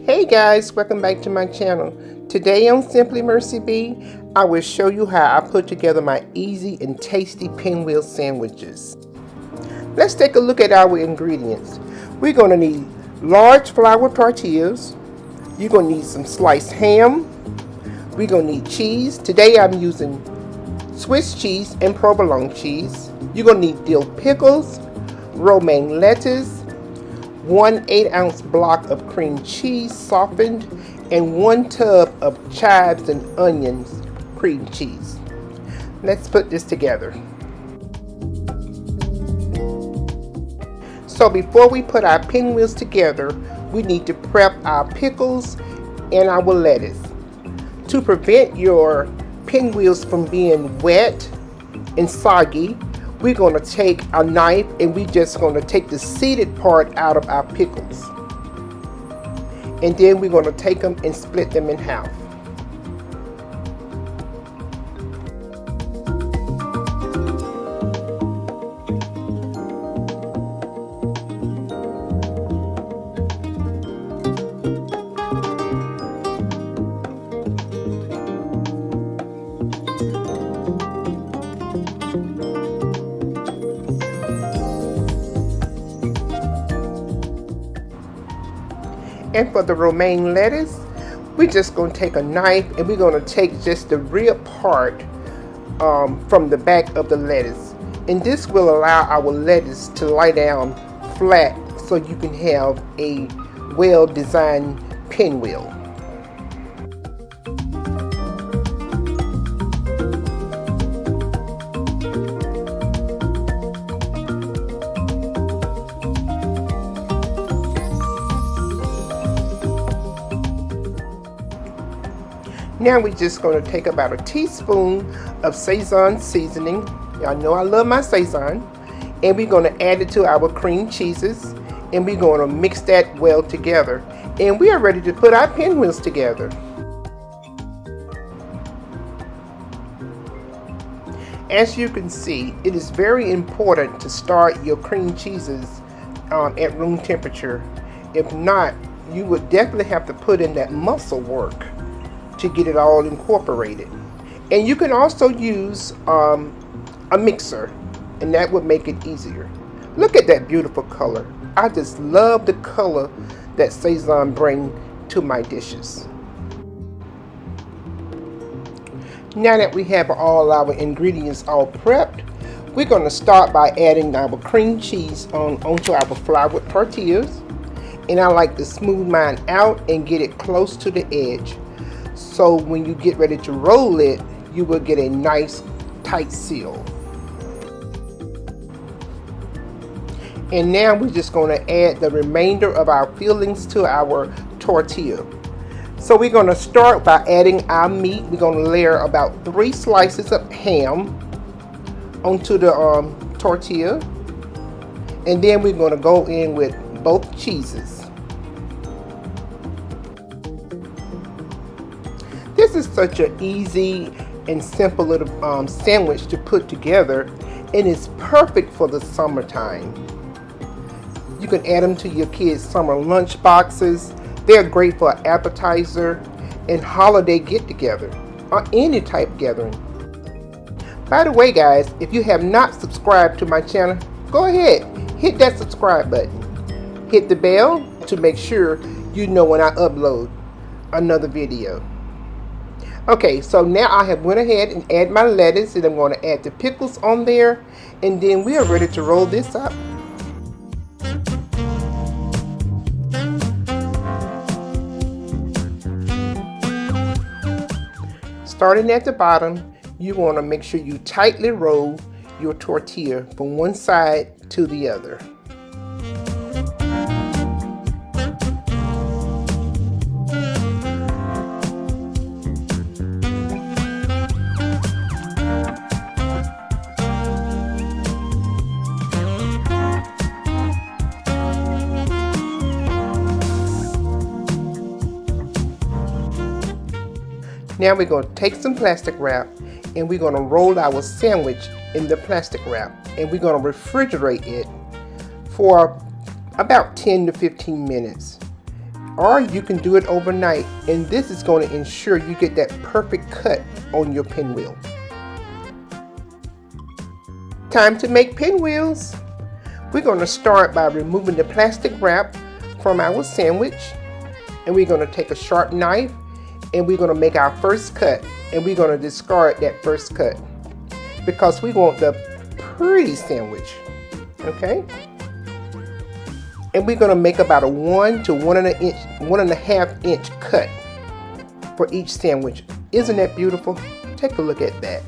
Hey guys, welcome back to my channel. Today on Simply Mercy B, I will show you how I put together my easy and tasty pinwheel sandwiches. Let's take a look at our ingredients. We're going to need large flour tortillas. You're going to need some sliced ham. We're going to need cheese. Today I'm using Swiss cheese and provolone cheese. You're going to need dill pickles, romaine lettuce, 1 8-ounce block of cream cheese softened, and 1 tub of chives and onions cream cheese. Let's put this together. So before we put our pinwheels together, we need to prep our pickles and our lettuce. To prevent your pinwheels from being wet and soggy, we're going to take a knife and we're just going to take the seeded part out of our pickles. And then we're going to take them and split them in half. And for the romaine lettuce, we're just going to take a knife and we're going to take just the rear part from the back of the lettuce. And this will allow our lettuce to lie down flat so you can have a well-designed pinwheel. Now we're just going to take about a teaspoon of Szechuan seasoning. Y'all know I love my Szechuan. And we're going to add it to our cream cheeses. And we're going to mix that well together. And we are ready to put our pinwheels together. As you can see, it is very important to start your cream cheeses at room temperature. If not, you would definitely have to put in that muscle work to get it all incorporated. And you can also use a mixer, and that would make it easier. Look at that beautiful color. I just love the color that Szechuan bring to my dishes. Now that we have all our ingredients all prepped, we're going to start by adding our cream cheese onto our floured tortillas. And I like to smooth mine out and get it close to the edge. So when you get ready to roll it, you will get a nice tight seal. And now we're just going to add the remainder of our fillings to our tortilla. So we're going to start by adding our meat. We're going to layer about 3 slices of ham onto the tortilla. And then we're going to go in with both cheeses. This is such an easy and simple little sandwich to put together, and it's perfect for the summertime. You can add them to your kids' summer lunch boxes. They're great for an appetizer and holiday get-together or any type gathering. By the way guys, if you have not subscribed to my channel, go ahead, hit that subscribe button. Hit the bell to make sure you know when I upload another video. Okay, so now I have went ahead and add my lettuce, and I'm going to add the pickles on there, and then we are ready to roll this up. Starting at the bottom, you want to make sure you tightly roll your tortilla from one side to the other. Now we're going to take some plastic wrap and we're going to roll our sandwich in the plastic wrap, and we're going to refrigerate it for about 10 to 15 minutes. or you can do it overnight, and this is going to ensure you get that perfect cut on your pinwheel. Time to make pinwheels. We're going to start by removing the plastic wrap from our sandwich, and we're going to take a sharp knife and we're going to make our first cut, and we're going to discard that first cut because we want the pretty sandwich. Okay, and we're going to make about a 1 to 1.5 inch cut for each sandwich. Isn't that beautiful? Take a look at that.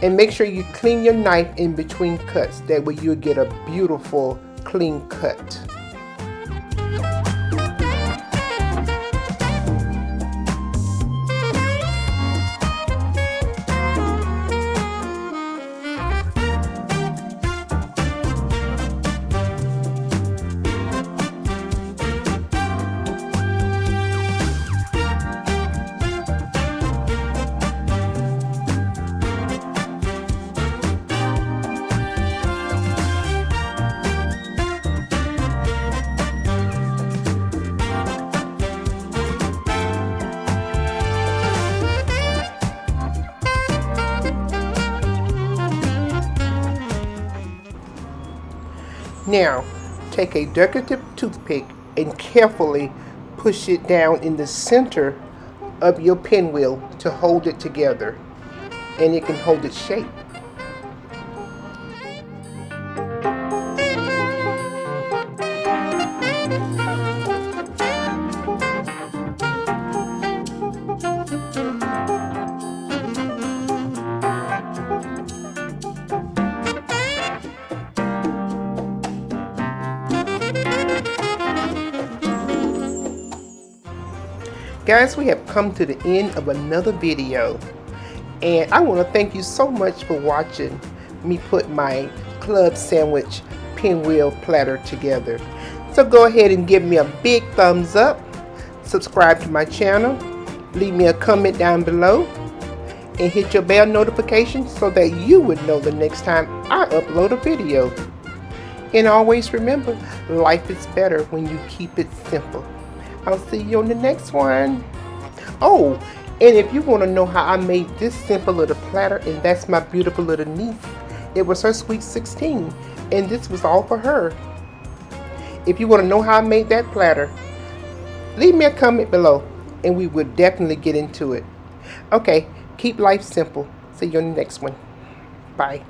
And make sure you clean your knife in between cuts. That way you'll get a beautiful clean cut. Now, take a decorative toothpick and carefully push it down in the center of your pinwheel to hold it together, and it can hold its shape. Guys, we have come to the end of another video, and I want to thank you so much for watching me put my club sandwich pinwheel platter together. So go ahead and give me a big thumbs up, subscribe to my channel, leave me a comment down below, and hit your bell notification so that you would know the next time I upload a video. And always remember, life is better when you keep it simple. I'll see you on the next one. Oh, and if you want to know how I made this simple little platter, and that's my beautiful little niece. It was her sweet 16, and this was all for her. If you want to know how I made that platter, leave me a comment below, and we will definitely get into it. Okay, keep life simple. See you on the next one. Bye.